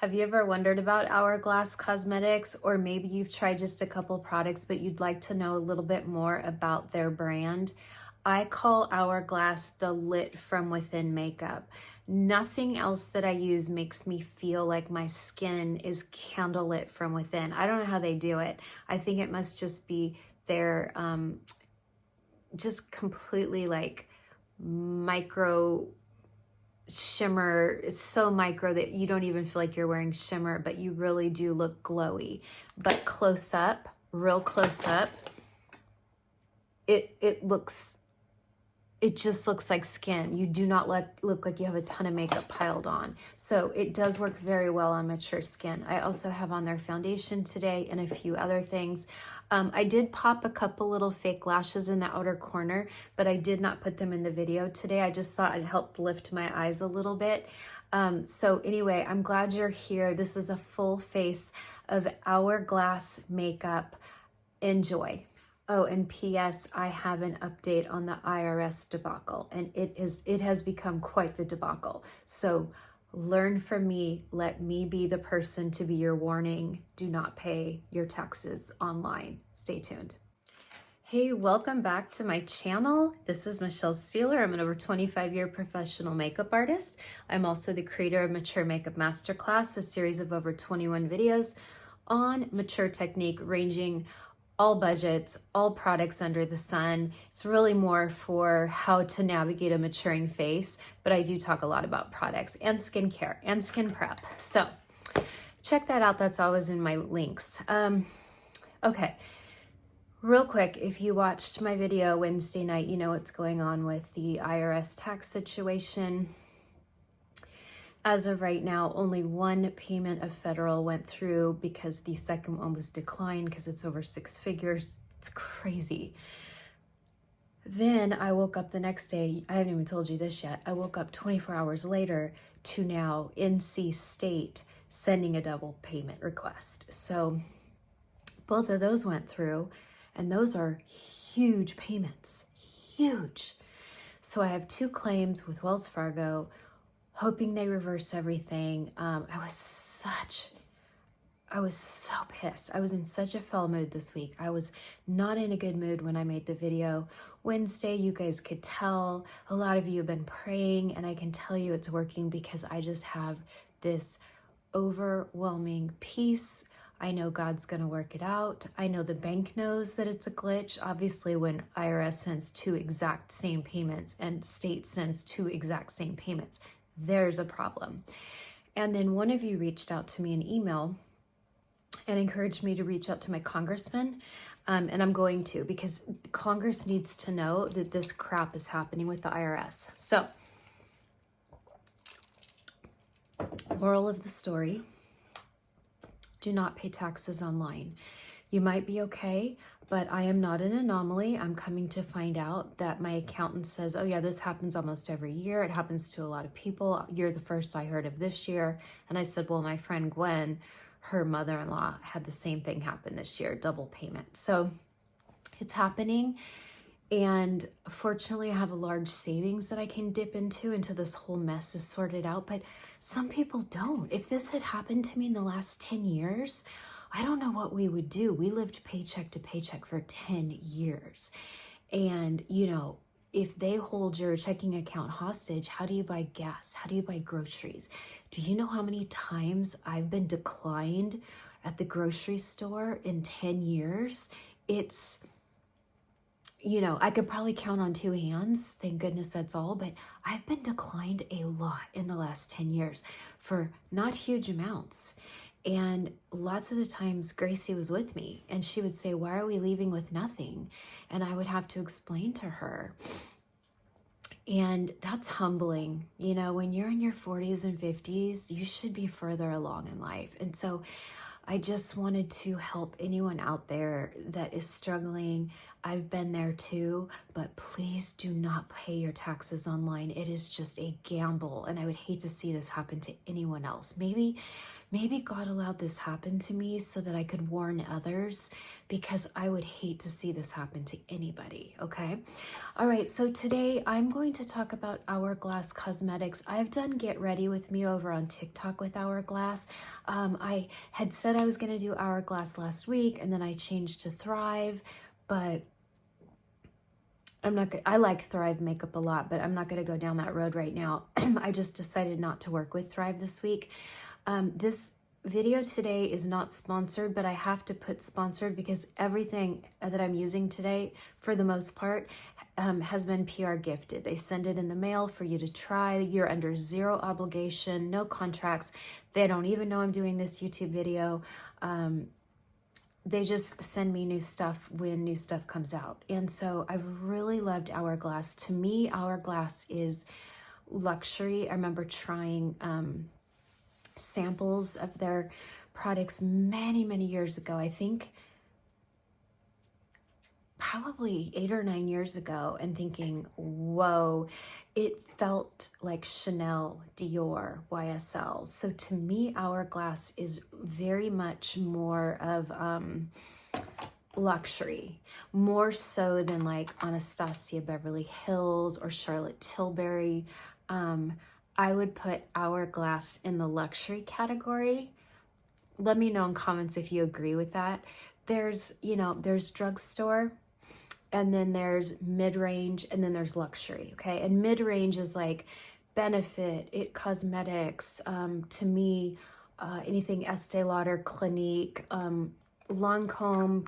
Have you ever wondered about Hourglass Cosmetics, or maybe you've tried just a couple products but you'd like to know a little bit more about their brand? I call Hourglass the lit from within makeup. Nothing else that I use makes me feel like my skin is candlelit from within. I don't know how they do it. I think it must just be their just completely like micro shimmer. It's so micro that you don't even feel like you're wearing shimmer, but you really do look glowy. But close up, real close up, it just looks like skin. You do not look like you have a ton of makeup piled on. So it does work very well on mature skin. I also have on their foundation today and a few other things. I did pop a couple little fake lashes in the outer corner, but I did not put them in the video today. I just thought it helped lift my eyes a little bit. So anyway, I'm glad you're here. This is a full face of Hourglass makeup. Enjoy. Oh, and P.S. I have an update on the IRS debacle, and it has become quite the debacle. So learn from me. Let me be the person to be your warning. Do not pay your taxes online. Stay tuned. Hey, welcome back to my channel. This is Michelle Spieler. I'm an over 25-year professional makeup artist. I'm also the creator of Mature Makeup Masterclass, a series of over 21 videos on mature technique ranging all budgets, all products under the sun. It's really more for how to navigate a maturing face, but I do talk a lot about products and skincare and skin prep. So check that out. That's always in my links. Okay, real quick, if you watched my video Wednesday night, you know what's going on with the IRS tax situation. As of right now, only one payment of federal went through because the second one was declined because it's over 6 figures. It's crazy. Then I woke up the next day. I haven't even told you this yet. I woke up 24 hours later to now NC State sending a double payment request. So both of those went through, and those are huge payments, huge. So I have 2 claims with Wells Fargo, hoping they reverse everything. I was so pissed. I was in such a foul mood this week. I was not in a good mood when I made the video Wednesday. You guys could tell. A lot of you have been praying, and I can tell you it's working because I just have this overwhelming peace. I know God's gonna work it out. I know the bank knows that it's a glitch. Obviously, when IRS sends 2 exact same payments and state sends 2 exact same payments, there's a problem. And then one of you reached out to me in email and encouraged me to reach out to my congressman. And I'm going to, because Congress needs to know that this crap is happening with the IRS. So, moral of the story, do not pay taxes online. You might be okay, but I am not an anomaly. I'm coming to find out that my accountant says, oh yeah, this happens almost every year. It happens to a lot of people. You're the first I heard of this year. And I said, well, my friend Gwen, her mother-in-law had the same thing happen this year, double payment. So it's happening. And fortunately, I have a large savings that I can dip into until this whole mess is sorted out. But some people don't. If this had happened to me in the last 10 years, I don't know what we would do. We lived paycheck to paycheck for 10 years. And, you know, if they hold your checking account hostage, how do you buy gas? How do you buy groceries? Do you know how many times I've been declined at the grocery store in 10 years? It's, you know, I could probably count on 2 hands. Thank goodness that's all. But I've been declined a lot in the last 10 years for not huge amounts. And lots of the times Gracie was with me and she would say, why are we leaving with nothing? And I would have to explain to her. And that's humbling. You know, when you're in your 40s and 50s, you should be further along in life. And so I just wanted to help anyone out there that is struggling. I've been there too, but please do not pay your taxes online. It is just a gamble, and I would hate to see this happen to anyone else. Maybe God allowed this happen to me so that I could warn others, because I would hate to see this happen to anybody, okay? All right, so today I'm going to talk about Hourglass Cosmetics. I've done Get Ready With Me over on TikTok with Hourglass. I had said I was gonna do Hourglass last week, and then I changed to Thrive, but I like Thrive makeup a lot, but I'm not gonna go down that road right now. I just decided not to work with Thrive this week. This video today is not sponsored, but I have to put sponsored because everything that I'm using today, for the most part, has been PR gifted. They send it in the mail for you to try. You're under zero obligation, no contracts. They don't even know I'm doing this YouTube video. They just send me new stuff when new stuff comes out. And so I've really loved Hourglass. To me, Hourglass is luxury. I remember trying samples of their products many years ago. I think probably 8 or 9 years ago, and thinking, whoa, it felt like Chanel, Dior, YSL. So to me, Hourglass is very much more of luxury, more so than like Anastasia, Beverly Hills, or Charlotte Tilbury. I would put Hourglass in the luxury category. Let me know in comments if you agree with that. There's drugstore, and then there's mid-range, and then there's luxury, okay? And mid-range is like Benefit, Cosmetics, to me, anything Estee Lauder, Clinique, Lancome.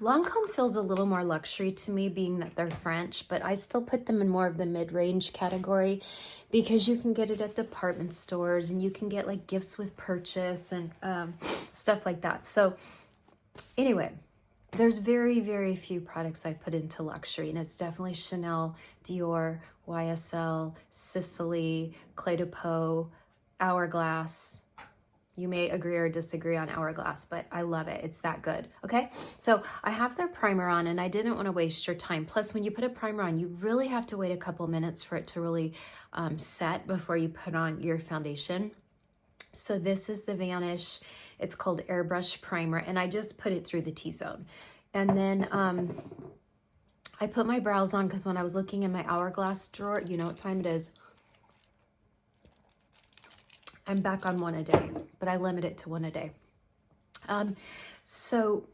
Lancome feels a little more luxury to me, being that they're French, but I still put them in more of the mid-range category because you can get it at department stores, and you can get like gifts with purchase and stuff like that. So anyway, there's very few products I put into luxury, and it's definitely Chanel, Dior, YSL, Sicily, Clé de Peau, Hourglass. You may agree or disagree on Hourglass, but I love it. It's that good, okay? So I have their primer on, and I didn't want to waste your time. Plus, when you put a primer on, you really have to wait a couple minutes for it to really set before you put on your foundation. So this is the Vanish. It's called Airbrush Primer, and I just put it through the T-zone. And then I put my brows on because when I was looking in my Hourglass drawer, you know what time it is. I'm back on one a day, but I limit it to one a day. So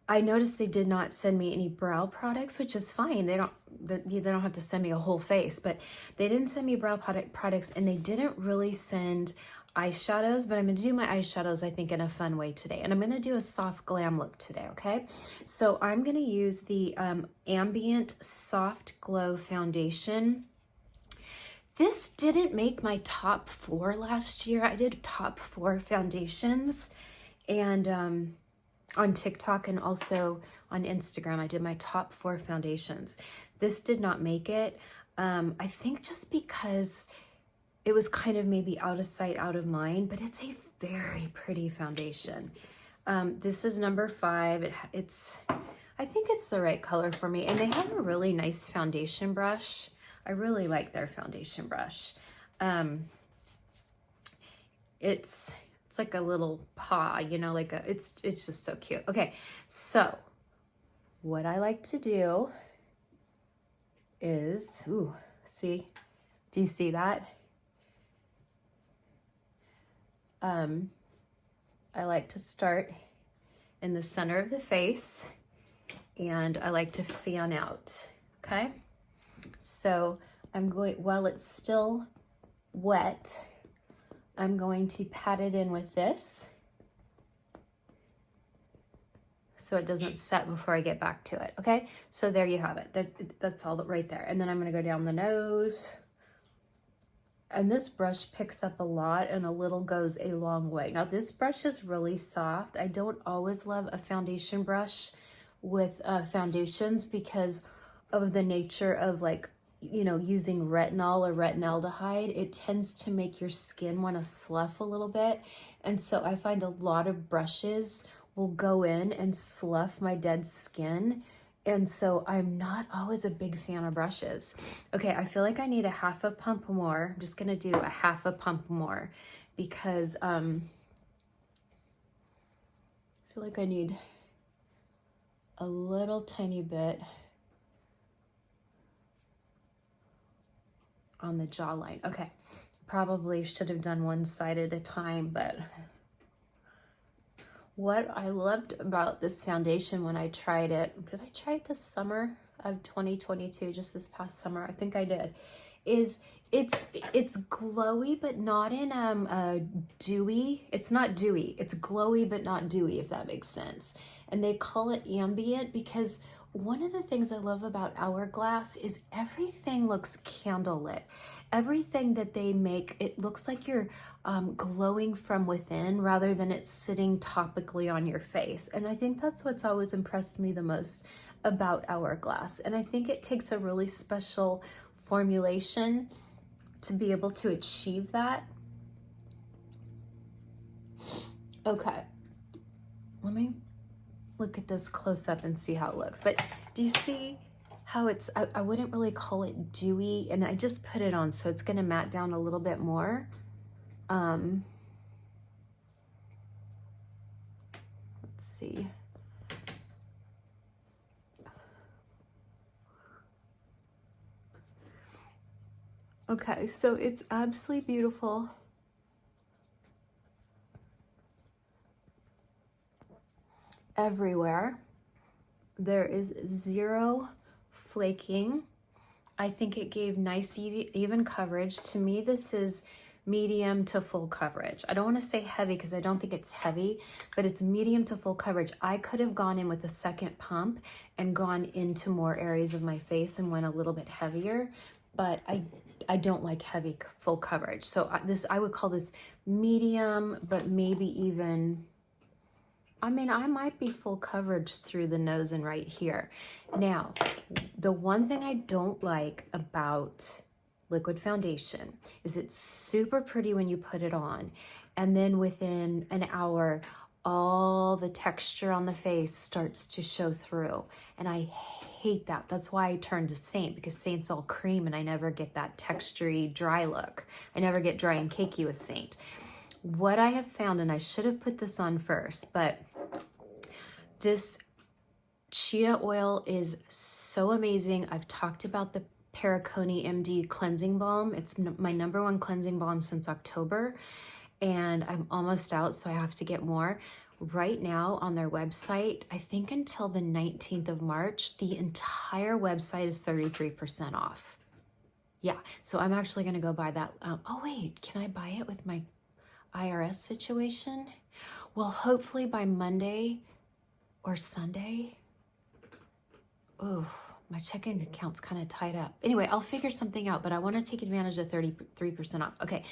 I noticed they did not send me any brow products, which is fine. They don't have to send me a whole face, but they didn't send me brow products, and they didn't really send eyeshadows, but I'm going to do my eyeshadows, I think, in a fun way today. And I'm going to do a soft glam look today, okay? So I'm going to use the Ambient Soft Glow Foundation. This didn't make my top 4 last year. I did top 4 foundations, and on TikTok and also on Instagram, I did my top 4 foundations. This did not make it. I think just because it was kind of maybe out of sight, out of mind, but it's a very pretty foundation. This is number 5. I think it's the right color for me, and they have a really nice foundation brush. I really like their foundation brush. It's like a little paw, you know, like it's just so cute. Okay, so what I like to do is, see, do you see that? I like to start in the center of the face, and I like to fan out, okay? So I'm going, while it's still wet, I'm going to pat it in with this so it doesn't set before I get back to it, okay? So there you have it. That's all right there. And then I'm gonna go down the nose. And this brush picks up a lot, and a little goes a long way. Now this brush is really soft. I don't always love a foundation brush with foundations because of the nature of, like, you know, using retinol or retinaldehyde. It tends to make your skin want to slough a little bit. And so I find a lot of brushes will go in and slough my dead skin And so I'm not always a big fan of brushes. Okay, I feel like I need a half a pump more. I'm just gonna do a half a pump more because I feel like I need a little tiny bit on the jawline. Okay, probably should have done one side at a time, but what I loved about this foundation when I tried it, did I try it this summer of 2022, just this past summer? I think I did, is it's glowy, but not in a dewy. It's not dewy. It's glowy, but not dewy, if that makes sense. And they call it Ambient because one of the things I love about Hourglass is everything looks candlelit. Everything that they make, it looks like you're glowing from within rather than it's sitting topically on your face. And I think that's what's always impressed me the most about Hourglass. And I think it takes a really special formulation to be able to achieve that. Okay, let me look at this close up and see how it looks. But do you see how it's, I wouldn't really call it dewy, and I just put it on so it's gonna matte down a little bit more. Let's see. Okay, so it's absolutely beautiful. Everywhere. There is zero flaking. I think it gave nice even coverage. To me, this is medium to full coverage. I don't want to say heavy because I don't think it's heavy, but it's medium to full coverage. I could have gone in with a second pump and gone into more areas of my face and went a little bit heavier, but I don't like heavy full coverage. So I would call this medium, but maybe even, I mean, I might be full coverage through the nose and right here. Now, the one thing I don't like about liquid foundation is it's super pretty when you put it on, and then within an hour, all the texture on the face starts to show through. And I hate that. That's why I turned to Saint, because Saint's all cream and I never get that textury dry look. I never get dry and cakey with Saint. What I have found, and I should have put this on first, but this chia oil is so amazing. I've talked about the Perricone MD cleansing balm. It's my #1 cleansing balm since October, and I'm almost out, so I have to get more. Right now on their website, I think until the 19th of March, the entire website is 33% off. Yeah, so I'm actually gonna go buy that. Oh wait, can I buy it with my IRS situation? Well, hopefully by Monday or Sunday. Oh, my checking account's kind of tied up. Anyway, I'll figure something out, but I want to take advantage of 33% off. Okay,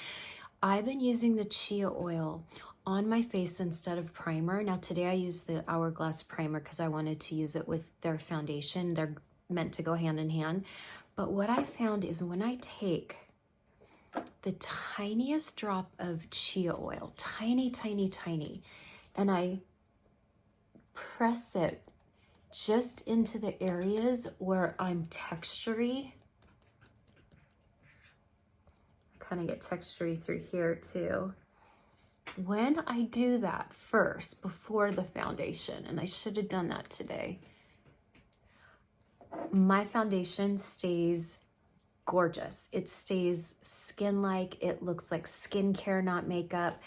I've been using the chia oil on my face instead of primer. Now today I used the Hourglass primer because I wanted to use it with their foundation. They're meant to go hand in hand. But what I found is when I take the tiniest drop of chia oil, tiny, tiny, tiny, and I press it just into the areas where I'm textury. Kind of get textury through here too. When I do that first before the foundation, and I should have done that today, my foundation stays gorgeous. It stays skin-like. It looks like skincare, not makeup.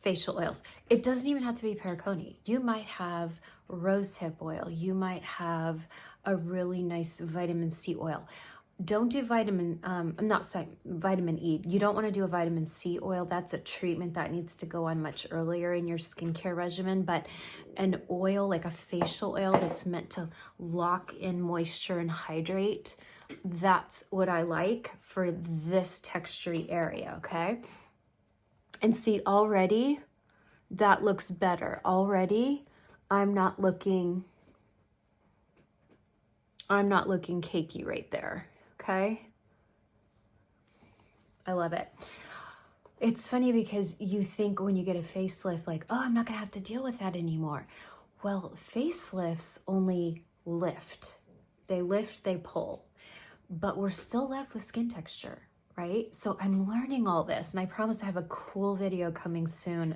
Facial oils. It doesn't even have to be Perricone. You might have rosehip oil. You might have a really nice vitamin C oil. Don't do vitamin E. You don't want to do a vitamin C oil. That's a treatment that needs to go on much earlier in your skincare regimen. But an oil, like a facial oil that's meant to lock in moisture and hydrate, that's what I like for this textury area, okay? And see, already that looks better. Already I'm not looking cakey right there, okay? I love it. It's funny because you think when you get a facelift, like, oh, I'm not gonna have to deal with that anymore. Well, facelifts only lift. They lift, they pull, but we're still left with skin texture, right? So I'm learning all this, and I promise I have a cool video coming soon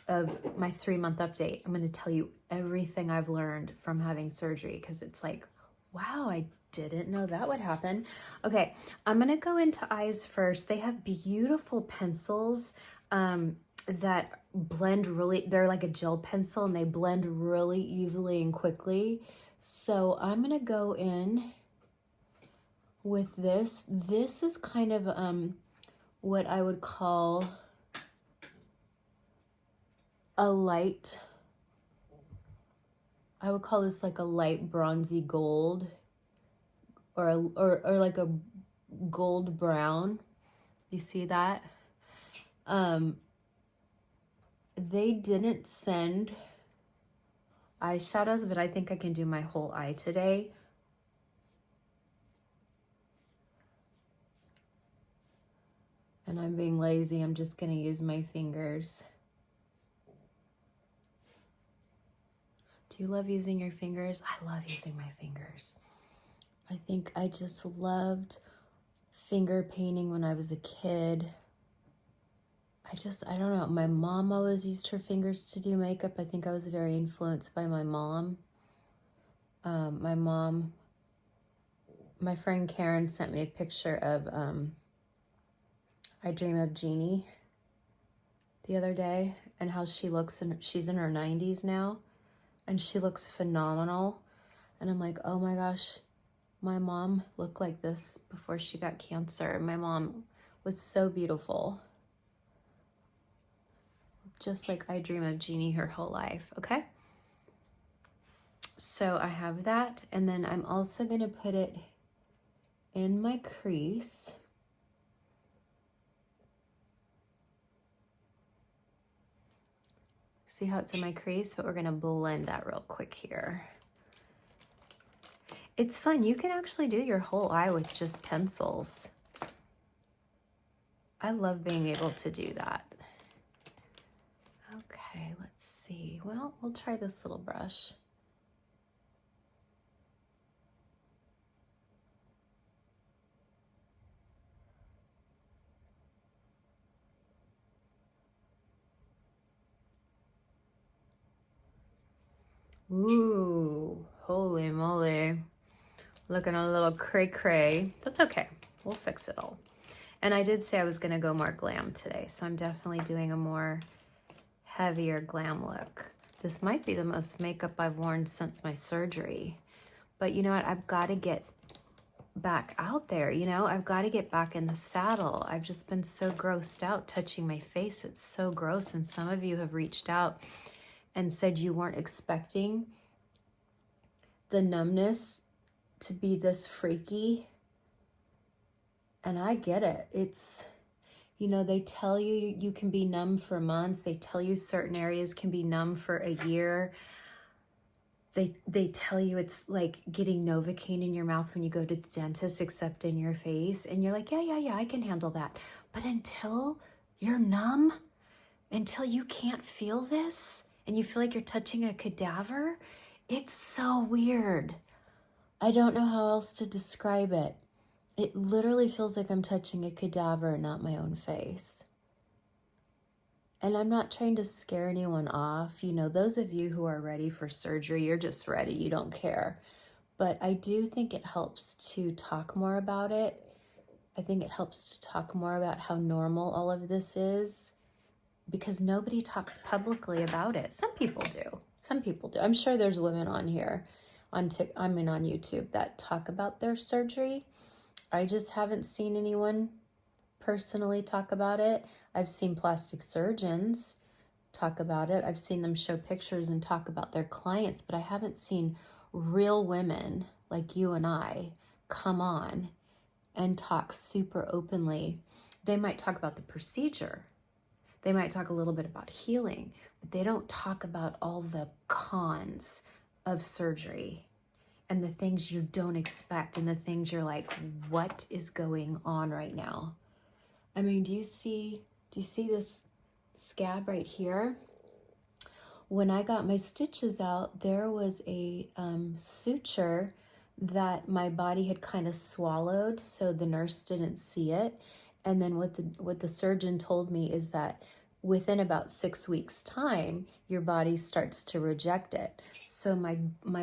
of my 3-month update. I'm going to tell you everything I've learned from having surgery, because it's like, wow, I didn't know that would happen. Okay, I'm going to go into eyes first. They have beautiful pencils that blend really, they're like a gel pencil, and they blend really easily and quickly. So I'm going to go in with this. This is kind of what I would call a light, I would call this like a light bronzy gold, or like a gold brown. You see that? They didn't send eyeshadows, but I think I can do my whole eye today. And I'm being lazy. I'm just going to use my fingers. Do you love using your fingers? I love using my fingers. I think I just loved finger painting when I was a kid. I don't know. My mom always used her fingers to do makeup. I think I was very influenced by my mom. My friend Karen sent me a picture of I Dream of Jeannie the other day, and how she looks, and she's in her 90s now, and she looks phenomenal. And I'm like, oh my gosh, my mom looked like this before she got cancer. My mom was so beautiful. Just like I Dream of Jeannie her whole life, okay? So I have that, and then I'm also gonna put it in my crease. See how it's in my crease? But we're gonna blend that real quick here. It's fun. You can actually do your whole eye with just pencils. I love being able to do that. Okay, let's see. Well, we'll try this little brush. Ooh, holy moly. Looking a little cray-cray. That's okay. We'll fix it all. And I did say I was going to go more glam today, so I'm definitely doing a more heavier glam look. This might be the most makeup I've worn since my surgery. But you know what? I've got to get back out there, you know? I've got to get back in the saddle. I've just been so grossed out touching my face. It's so gross. And some of you have reached out and said you weren't expecting the numbness to be this freaky. And I get it. It's, you know, they tell you you can be numb for months. They tell you certain areas can be numb for a year. They tell you it's like getting Novocaine in your mouth when you go to the dentist, except in your face. And you're like, yeah, I can handle that. But until you're numb, until you can't feel this, and you feel like you're touching a cadaver, it's so weird. I don't know how else to describe it. It literally feels like I'm touching a cadaver, not my own face. And I'm not trying to scare anyone off. You know, those of you who are ready for surgery, you're just ready. You don't care. But I do think it helps to talk more about it. I think it helps to talk more about how normal all of this is, because nobody talks publicly about it. Some people do. Some people do. I'm sure there's women on here, on YouTube, that talk about their surgery. I just haven't seen anyone personally talk about it. I've seen plastic surgeons talk about it. I've seen them show pictures and talk about their clients, but I haven't seen real women like you and I come on and talk super openly. They might talk about the procedure. They might talk a little bit about healing, but they don't talk about all the cons of surgery and the things you don't expect and the things you're like, what is going on right now? I mean, do you see this scab right here? when I got my stitches out, there was a suture that my body had kind of swallowed, so the nurse didn't see it. And then what the surgeon told me is that within about 6 weeks time, your body starts to reject it. So my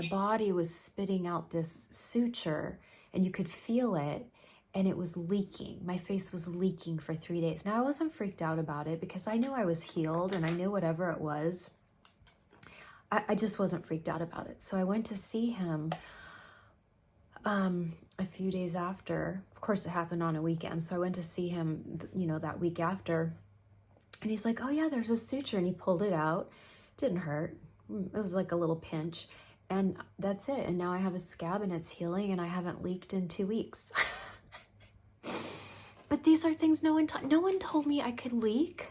body was spitting out this suture, and you could feel it, and it was leaking. My face was leaking for 3 days. Now, I wasn't freaked out about it because I knew I was healed, and I knew whatever it was, I just wasn't freaked out about it. So I went to see him a few days after. Of course, it happened on a weekend. So I went to see him, you know, that week after. And he's like, oh yeah, there's a suture. And he pulled it out. Didn't hurt. It was like a little pinch. And that's it. And now I have a scab and it's healing, and I haven't leaked in 2 weeks. But these are things no one told me I could leak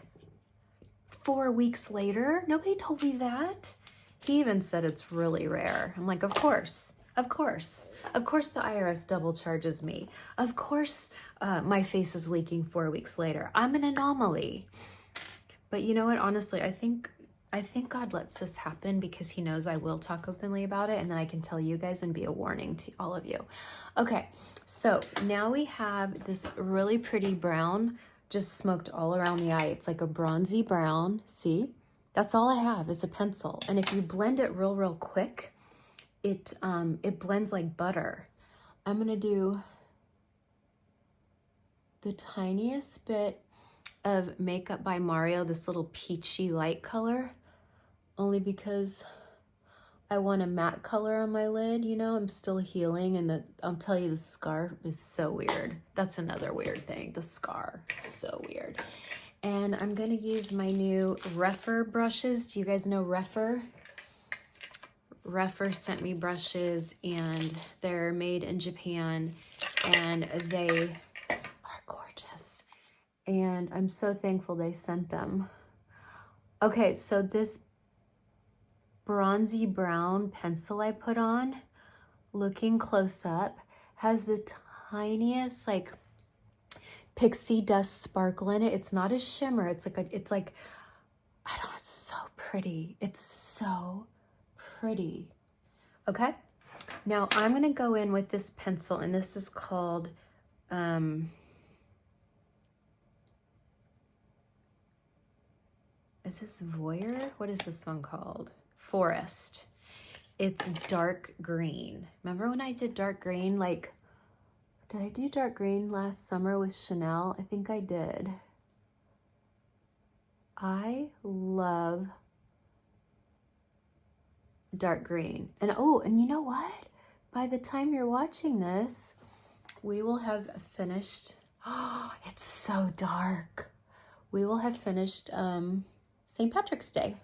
4 weeks later. Nobody told me that. He even said it's really rare. I'm like, of course the IRS double charges me. Of course my face is leaking 4 weeks later. I'm an anomaly. But you know what? Honestly, I think God lets this happen because he knows I will talk openly about it, and then I can tell you guys and be a warning to all of you. Okay, so now we have this really pretty brown just smoked all around the eye. It's like a bronzy brown. See? That's all I have is a pencil. And if you blend it real quick, it blends like butter. I'm gonna do the tiniest bit of Makeup by Mario, this little peachy light color, only because I want a matte color on my lid. You know, I'm still healing, and I'll tell you, the scar is so weird. That's another weird thing. The scar is so weird. And I'm gonna use my new Reffer brushes. Do you guys know Reffer? Reffer sent me brushes, and they're made in Japan, and they are gorgeous. And I'm so thankful they sent them. Okay, so this bronzy brown pencil I put on, looking close up, has the tiniest like pixie dust sparkle in it. It's not a shimmer. It's like I don't know, it's so pretty. It's so pretty. Okay, now I'm gonna go in with this pencil, and this is called is this Voyeur? What is this one called? Forest. It's dark green. Remember when I did dark green? Like, did I do dark green last summer with Chanel? I think I did. I love dark green. And oh, and you know what? By the time you're watching this, we will have finished. Oh, it's so dark. We will have finished St. Patrick's Day.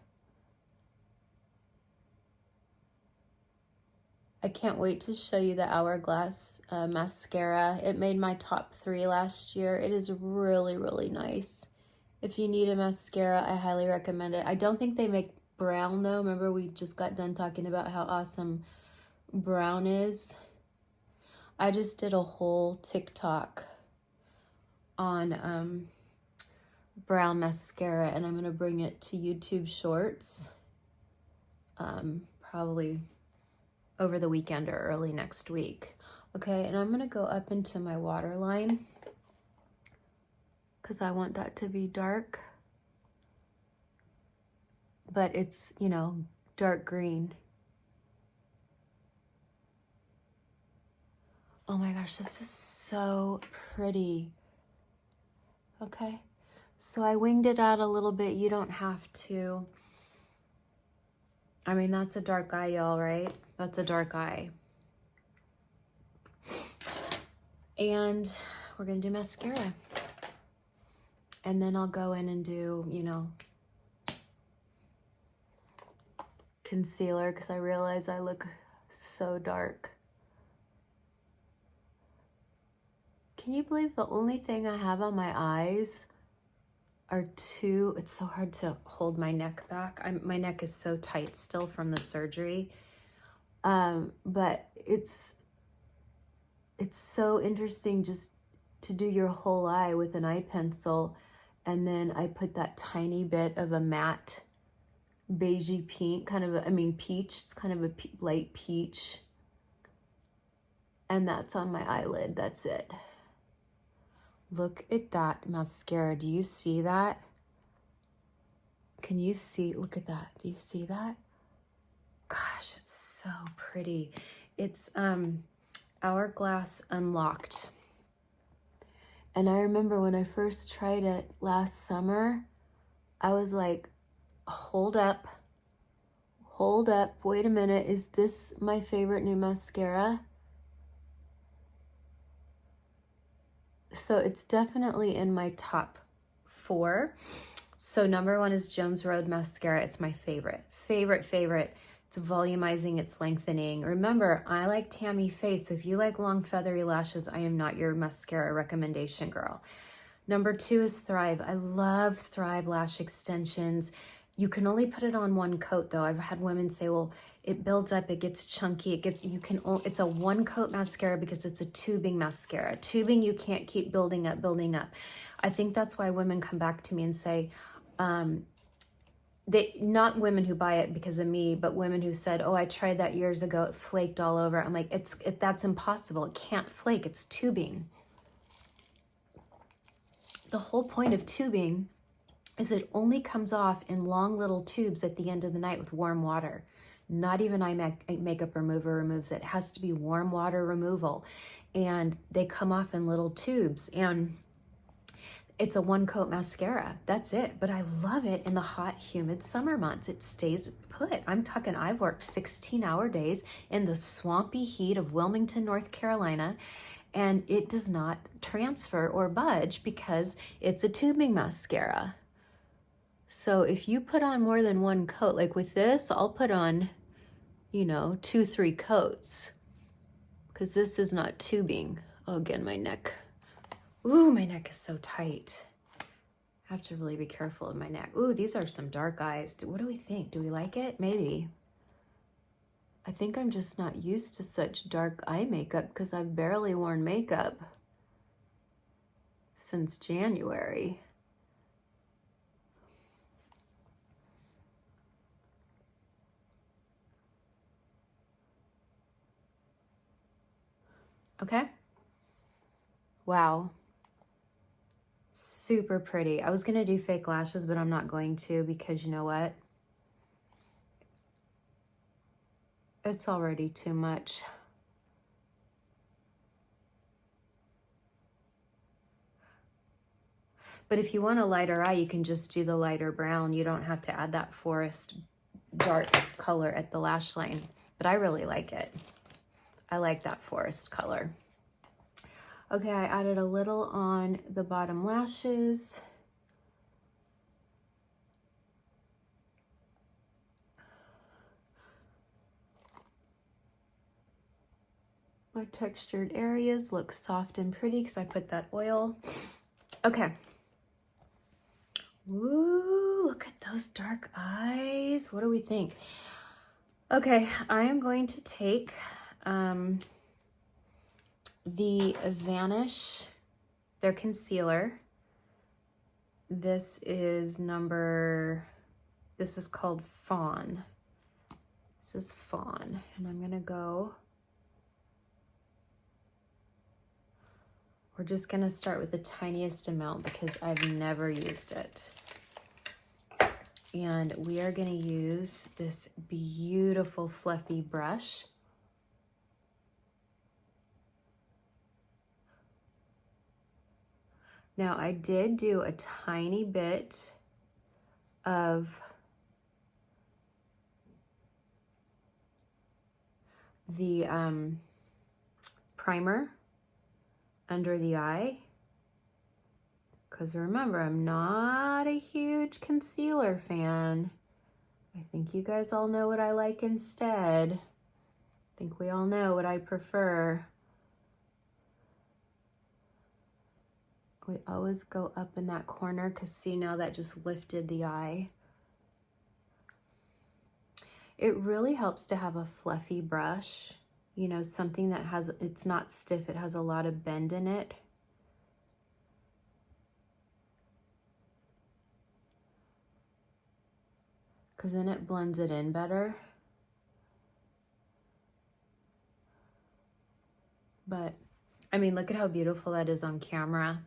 I can't wait to show you the Hourglass mascara. It made my top 3 last year. It is really nice. If you need a mascara, I highly recommend it. I don't think they make brown though. Remember, we just got done talking about how awesome brown is. I just did a whole TikTok on brown mascara, and I'm gonna bring it to YouTube Shorts probably over the weekend or early next week. Okay, and I'm gonna go up into my waterline because I want that to be dark, but it's, you know, dark green. Oh my gosh, this is so pretty. Okay, so I winged it out a little bit. You don't have to. I mean, that's a dark eye, y'all, right? That's a dark eye. And we're gonna do mascara. And then I'll go in and do, you know, concealer, because I realize I look so dark. Can you believe the only thing I have on my eyes are 2, it's so hard to hold my neck back. My neck is so tight still from the surgery. But it's so interesting just to do your whole eye with an eye pencil, and then I put that tiny bit of a matte beigey pink, kind of a, I mean peach. It's kind of a light peach. And that's on my eyelid. That's it. Look at that mascara. Do you see that? Can you see? Look at that. Do you see that? Gosh, it's so pretty. It's Hourglass Unlocked. And I remember when I first tried it last summer, I was like, hold up, wait a minute. Is this my favorite new mascara? So it's definitely in my top 4. So number 1 is Jones Road Mascara. It's my favorite. It's volumizing, it's lengthening. Remember, I like Tammy face, so if you like long feathery lashes, I am not your mascara recommendation girl. Number 2 is Thrive. I love Thrive lash extensions. You can only put it on 1 coat though. I've had women say, well, it builds up, it gets chunky, it's a 1 coat mascara because it's a tubing mascara. Tubing, you can't keep building up. I think that's why women come back to me and say, not women who buy it because of me, but women who said, oh, I tried that years ago, it flaked all over. I'm like, that's impossible. It can't flake, it's tubing. The whole point of tubing is it only comes off in long little tubes at the end of the night with warm water. Not even makeup remover removes it. It has to be warm water removal. And they come off in little tubes. And it's a 1 coat mascara. That's it. But I love it in the hot, humid summer months. It stays put. I'm talking, I've worked 16-hour days in the swampy heat of Wilmington, North Carolina, and it does not transfer or budge because it's a tubing mascara. So if you put on more than 1 coat, like with this, I'll put on, 2-3 coats because this is not tubing. Oh, again, my neck. Ooh, my neck is so tight. I have to really be careful of my neck. Ooh, these are some dark eyes. What do we think? Do we like it? Maybe. I think I'm just not used to such dark eye makeup because I've barely worn makeup since January. Okay. Wow. Super pretty. I was going to do fake lashes, but I'm not going to because you know what? It's already too much. But if you want a lighter eye, you can just do the lighter brown. You don't have to add that forest dark color at the lash line. But I really like it. I like that forest color. Okay, I added a little on the bottom lashes. My textured areas look soft and pretty because I put that oil. Okay. Woo, look at those dark eyes. What do we think? Okay, I am going to take the Vanish, their concealer. This is called Fawn. This is Fawn, and I'm gonna go. We're just gonna start with the tiniest amount because I've never used it. And we are gonna use this beautiful fluffy brush. Now I did do a tiny bit of the primer under the eye, because remember, I'm not a huge concealer fan. I think you guys all know what I like instead. I think we all know what I prefer. We always go up in that corner because see, now that just lifted the eye. It really helps to have a fluffy brush, something that it's not stiff, it has a lot of bend in it. because then it blends it in better. But, I mean, look at how beautiful that is on camera.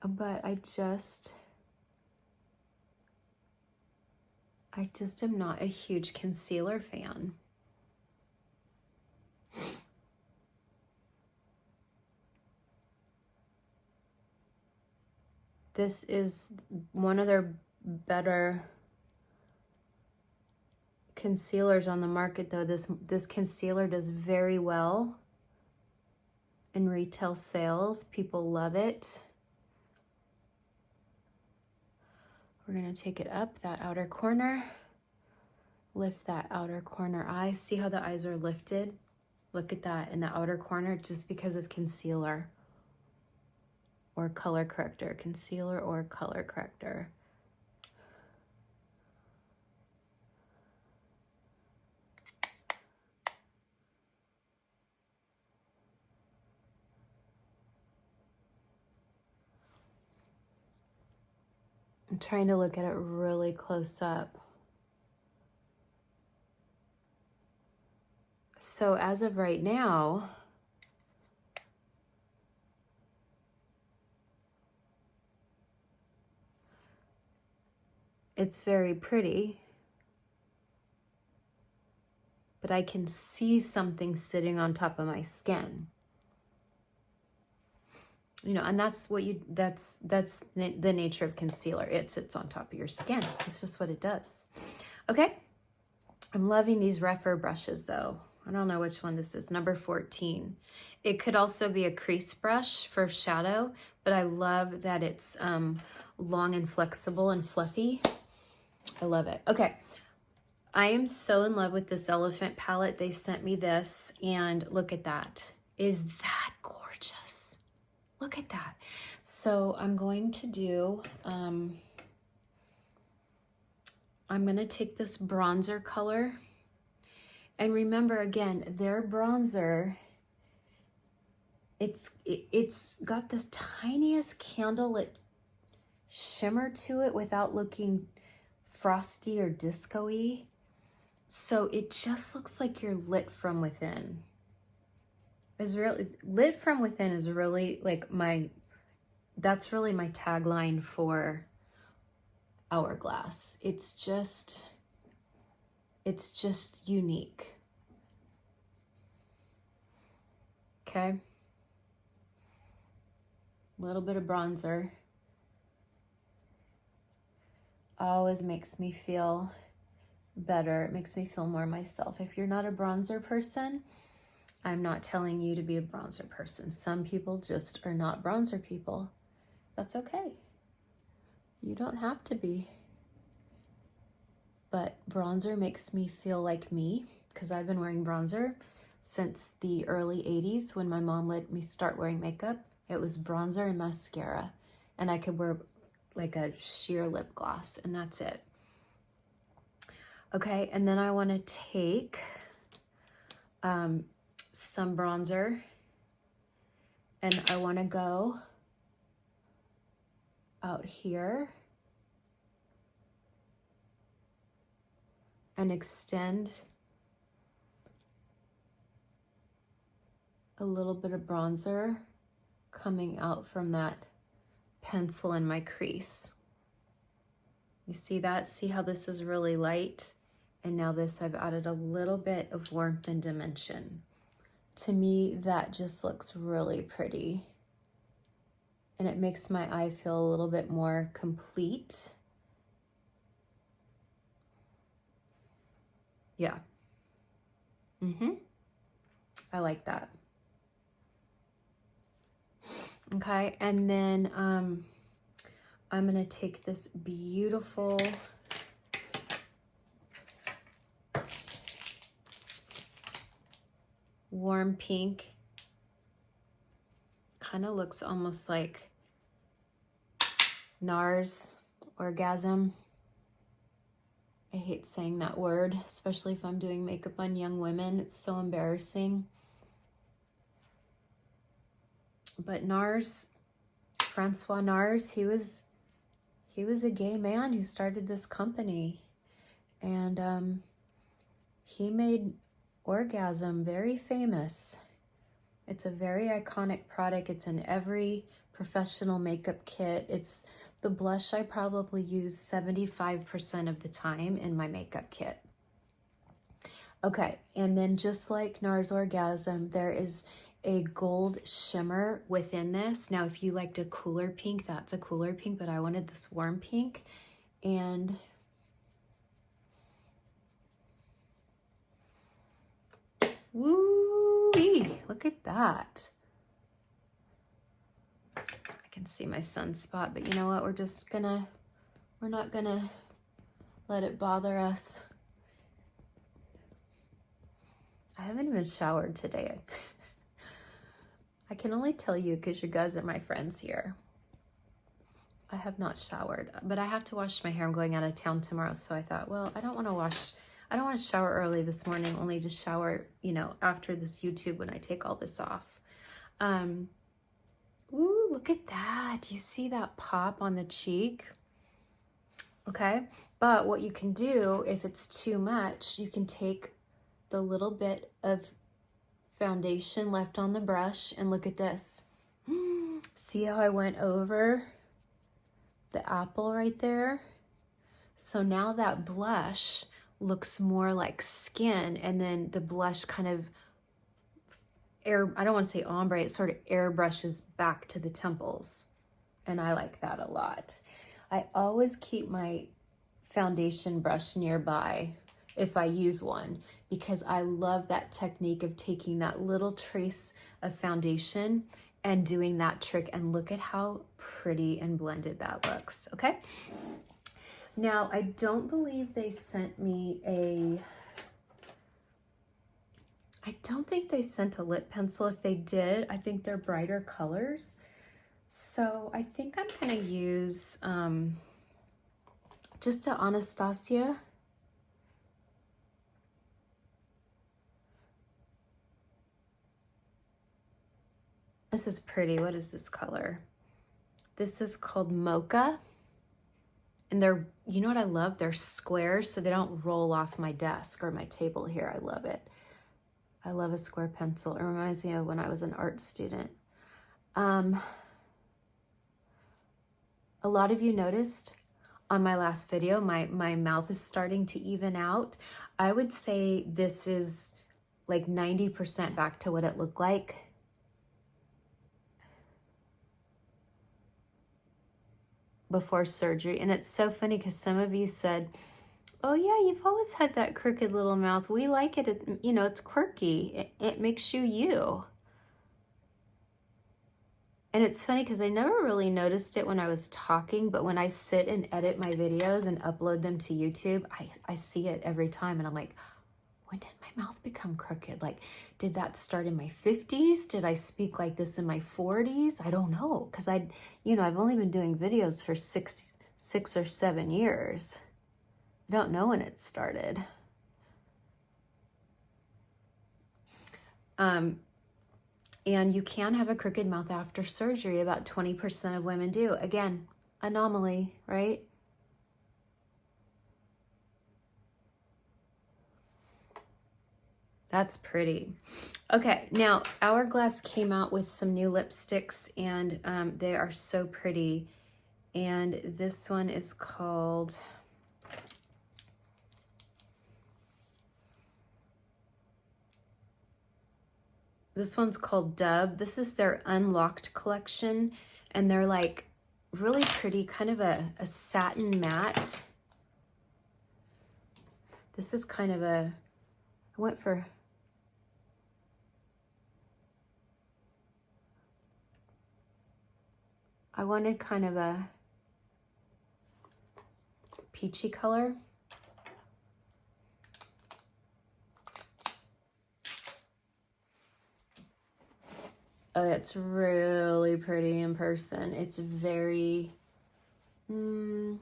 But I just am not a huge concealer fan. This is one of their better concealers on the market, though. This concealer does very well in retail sales. People love it. We're gonna take it up that outer corner, lift that outer corner eye. See how the eyes are lifted? Look at that in the outer corner, just because of concealer or color corrector, concealer or color corrector. I'm trying to look at it really close up. So as of right now, it's very pretty, but I can see something sitting on top of my skin. You know, and that's what that's the nature of concealer. It sits on top of your skin. It's just what it does. Okay. I'm loving these rougher brushes though. I don't know which one this is, number 14. It could also be a crease brush for shadow, but I love that it's long and flexible and fluffy. I love it. Okay. I am so in love with this elephant palette. They sent me this, and look at that. Is that gorgeous? Look at that. So I'm going to do, I'm going to take this bronzer color. And remember, again, their bronzer, it's got this tiniest candlelit shimmer to it without looking frosty or disco-y. So it just looks like you're lit from within. Lit from within is really like that's really my tagline for Hourglass. It's just unique. Okay. A little bit of bronzer. Always makes me feel better. It makes me feel more myself. If you're not a bronzer person, I'm not telling you to be a bronzer person. Some people just are not bronzer people. That's okay. You don't have to be. But bronzer makes me feel like me, because I've been wearing bronzer since the early 80s when my mom let me start wearing makeup. It was bronzer and mascara, and I could wear like a sheer lip gloss, and that's it. Okay, and then I want to take some bronzer, and I want to go out here and extend a little bit of bronzer coming out from that pencil in my crease. You see that? See how this is really light? And now this, I've added a little bit of warmth and dimension. To me, that just looks really pretty. And it makes my eye feel a little bit more complete. Yeah. I like that. Okay, and then I'm gonna take this beautiful warm pink. Kind of looks almost like NARS, orgasm. I hate saying that word, especially if I'm doing makeup on young women. It's so embarrassing. But NARS, Francois NARS, he was a gay man who started this company, and he made Orgasm very famous. It's a very iconic product. It's in every professional makeup kit. It's the blush I probably use 75% of the time in my makeup kit. Okay, and then just like NARS Orgasm, there is a gold shimmer within this. Now, if you liked a cooler pink, that's a cooler pink, but I wanted this warm pink. And woo-wee, look at that. I can see my sunspot, but you know what? We're not gonna let it bother us. I haven't even showered today. I can only tell you because you guys are my friends here. I have not showered, but I have to wash my hair. I'm going out of town tomorrow, so I thought, well, I don't want to shower early this morning, only to shower, you know, after this YouTube when I take all this off. Ooh, look at that. Do you see that pop on the cheek? Okay, but what you can do, if it's too much, you can take the little bit of foundation left on the brush and look at this. See how I went over the apple right there? So now that blush looks more like skin, and then the blush kind of I don't want to say ombre, it sort of airbrushes back to the temples. And I like that a lot. I always keep my foundation brush nearby if I use one, because I love that technique of taking that little trace of foundation and doing that trick, and look at how pretty and blended that looks. Okay, now I don't believe they sent me I don't think they sent a lip pencil. If they did, I think they're brighter colors, so I think I'm gonna use just a Anastasia. This is pretty. What is this color? This is called Mocha. And they're, you know what I love? They're squares, so they don't roll off my desk or my table here. I love it. I love a square pencil. It reminds me of when I was an art student. A lot of you noticed on my last video, my mouth is starting to even out. I would say this is like 90% back to what it looked like before surgery. And it's so funny because some of you said, oh yeah, you've always had that crooked little mouth. We like it, you know, it's quirky. It makes you you. And it's funny because I never really noticed it when I was talking, but when I sit and edit my videos and upload them to YouTube, I see it every time. And I'm like, when did my mouth become crooked? Like, did that start in my 50s? Did I speak like this in my 40s? I don't know, because I've only been doing videos for six or 7 years. I don't know when it started. And you can have a crooked mouth after surgery. About 20% of women do. Again, anomaly, right? That's pretty. Okay, now Hourglass came out with some new lipsticks, and they are so pretty. And this one is called... This one's called Dove. This is their Unlocked collection, and they're like really pretty, kind of a satin matte. This is kind of a... I wanted kind of a peachy color. Oh, it's really pretty in person. It's very, kind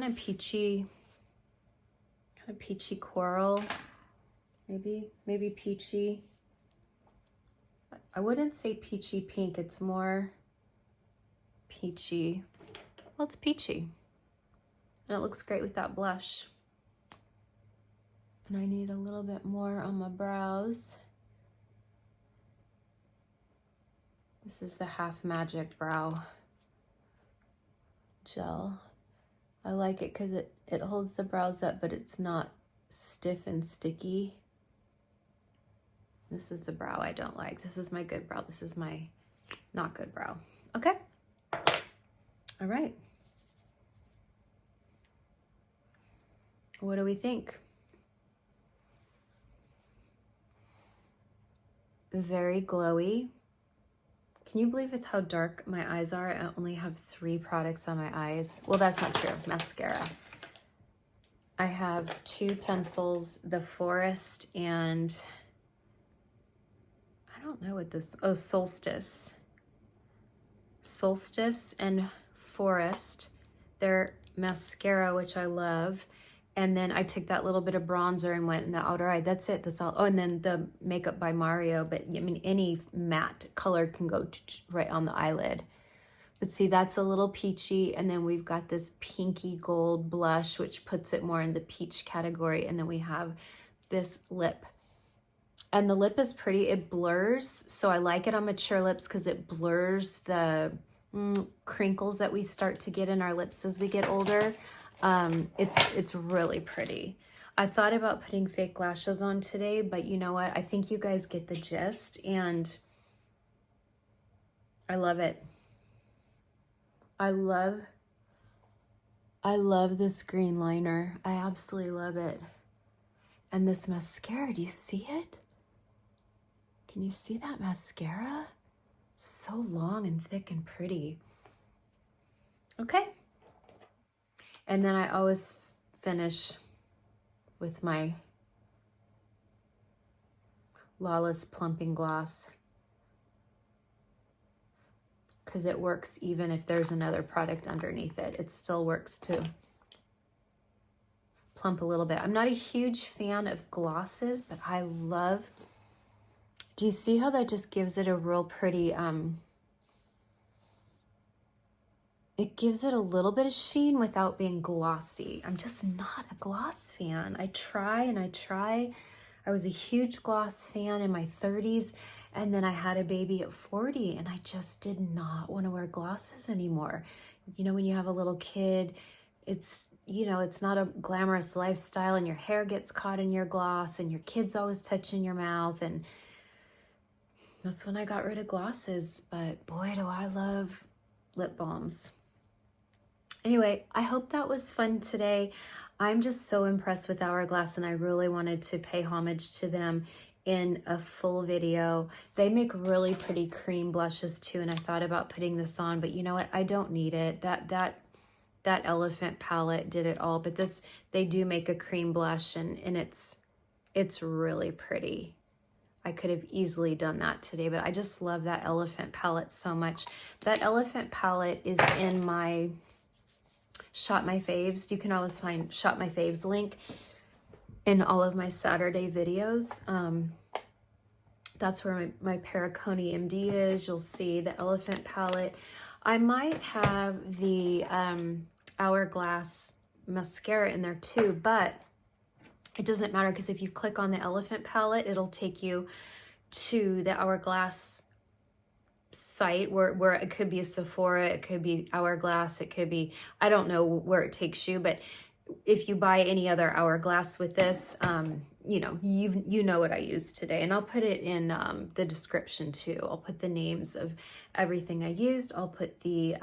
of peachy. a peachy coral, maybe peachy. I wouldn't say peachy pink, it's more peachy. Well, it's peachy. And it looks great with that blush. And I need a little bit more on my brows. This is the Half Magic Brow Gel. I like it because it holds the brows up, but it's not stiff and sticky. This is the brow I don't like. This is my good brow. This is my not good brow. Okay. All right. What do we think? Very glowy. Can you believe with how dark my eyes are? I only have 3 products on my eyes. Well, that's not true. Mascara. I have 2 pencils, the Forest and I don't know what this, oh, Solstice. Solstice and Forest. They're mascara, which I love. And then I took that little bit of bronzer and went in the outer eye. That's it. That's all. Oh, and then the Makeup by Mario. But I mean, any matte color can go right on the eyelid. But see, that's a little peachy. And then we've got this pinky gold blush, which puts it more in the peach category. And then we have this lip. And the lip is pretty. It blurs. So I like it on mature lips because it blurs the crinkles that we start to get in our lips as we get older. It's really pretty. I thought about putting fake lashes on today, but you know what? I think you guys get the gist, and I love it. I love this green liner. I absolutely love it. And this mascara, do you see it? Can you see that mascara? So long and thick and pretty. Okay. And then I always finish with my Lawless Plumping Gloss because it works even if there's another product underneath it. It still works to plump a little bit. I'm not a huge fan of glosses, but I love, do you see how that just gives it a real pretty, it gives it a little bit of sheen without being glossy. I'm just not a gloss fan. I try and I try. I was a huge gloss fan in my 30s, and then I had a baby at 40, and I just did not want to wear glosses anymore. You know, when you have a little kid, it's, you know, it's not a glamorous lifestyle, and your hair gets caught in your gloss, and your kid's always touching your mouth, and that's when I got rid of glosses. But boy, do I love lip balms. Anyway, I hope that was fun today. I'm just so impressed with Hourglass, and I really wanted to pay homage to them in a full video. They make really pretty cream blushes too, and I thought about putting this on, but you know what? I don't need it. That Elephant palette did it all, but this, they do make a cream blush, and it's really pretty. I could have easily done that today, but I just love that Elephant palette so much. That Elephant palette is in my Shop My Faves. You can always find Shop My Faves link in all of my Saturday videos. That's where my Pericone MD is. You'll see the Elephant palette. I might have the Hourglass mascara in there too, but it doesn't matter because if you click on the Elephant palette, it'll take you to the Hourglass site where it could be a Sephora, it could be Hourglass, it could be, I don't know where it takes you, but if you buy any other Hourglass with this, you know, you know what I used today, and I'll put it in the description too. I'll put the names of everything I used. I'll put the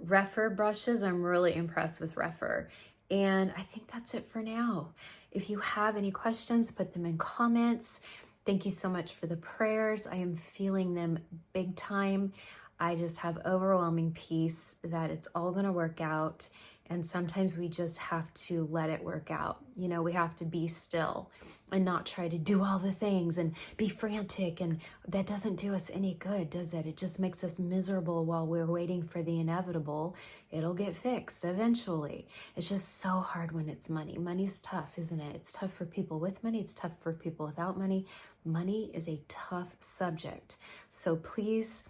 Rephr brushes. I'm really impressed with Rephr. And I think that's it for now. If you have any questions, put them in comments. Thank you so much for the prayers. I am feeling them big time. I just have overwhelming peace that it's all going to work out. And sometimes we just have to let it work out. You know, we have to be still and not try to do all the things and be frantic. And that doesn't do us any good, does it? It just makes us miserable while we're waiting for the inevitable. It'll get fixed eventually. It's just so hard when it's money. Money's tough, isn't it? It's tough for people with money. It's tough for people without money. Money is a tough subject. So please,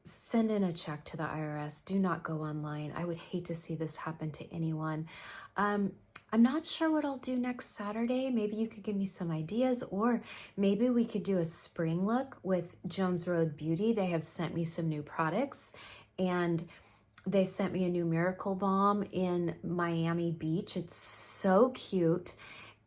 send in a check to the IRS. Do not go online. I would hate to see this happen to anyone. I'm not sure what I'll do next Saturday. Maybe you could give me some ideas, or maybe we could do a spring look with Jones Road Beauty. They have sent me some new products, and they sent me a new Miracle Balm in Miami Beach. It's so cute.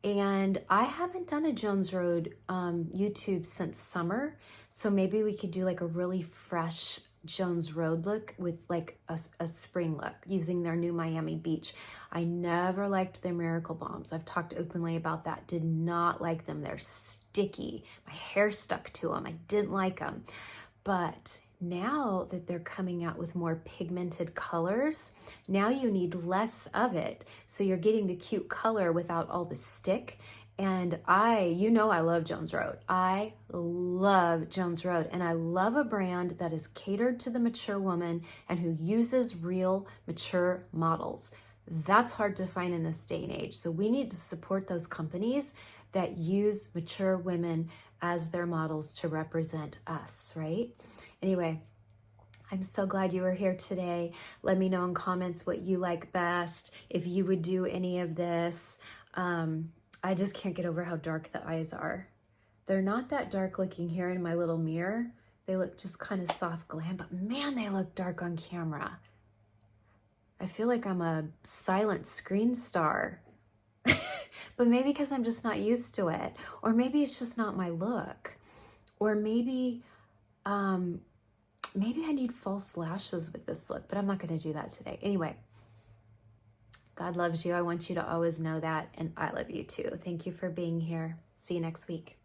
And I haven't done a Jones Road YouTube since summer. So maybe we could do like a really fresh Jones Road look with like a spring look using their new Miami Beach. I never liked their Miracle Balms. I've talked openly about that. Did not like them. They're sticky. My hair stuck to them. I didn't like them. But now that they're coming out with more pigmented colors, now you need less of it. So you're getting the cute color without all the stick. And you know, I love Jones Road. I love Jones Road. And I love a brand that is catered to the mature woman and who uses real mature models. That's hard to find in this day and age. So we need to support those companies that use mature women as their models to represent us, right? Anyway, I'm so glad you were here today. Let me know in comments what you like best, if you would do any of this. I just can't get over how dark the eyes are. They're not that dark looking here in my little mirror. They look just kind of soft glam, but man, they look dark on camera. I feel like I'm a silent screen star. But maybe because I'm just not used to it. Or maybe it's just not my look. Or maybe I need false lashes with this look, but I'm not going to do that today. Anyway, God loves you. I want you to always know that. And I love you too. Thank you for being here. See you next week.